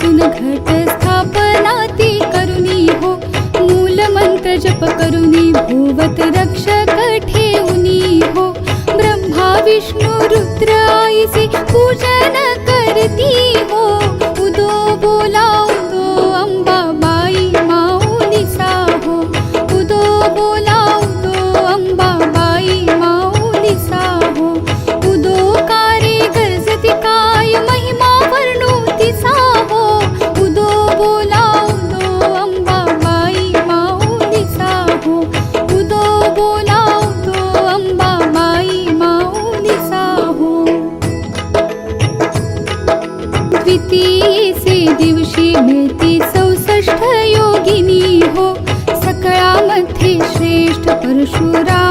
बसून घट स्थापना ती करुणी हो, मूल मंत्र जप करुणी भूवत रक्षक ठेवुनी हो, ब्रह्मा विष्णु रुद्र आईचे पूजन करती हो, उदो बोला उदो अंबाबाई माऊलीचा हो, उदो बोला उदो अंबाबाई माऊलीचा हो, उदो कारे गरजती काय महिमा वर्णू तिचा हो, उदो बोला उदो अंबाबाई माऊलीचा हो, उदो बोला उदो अंबाबाई माऊलीचा हो. द्वितीयेचे दिवशी मिळती 64 योगिनी हो, सकळामध्ये श्रेष्ठ परशुराम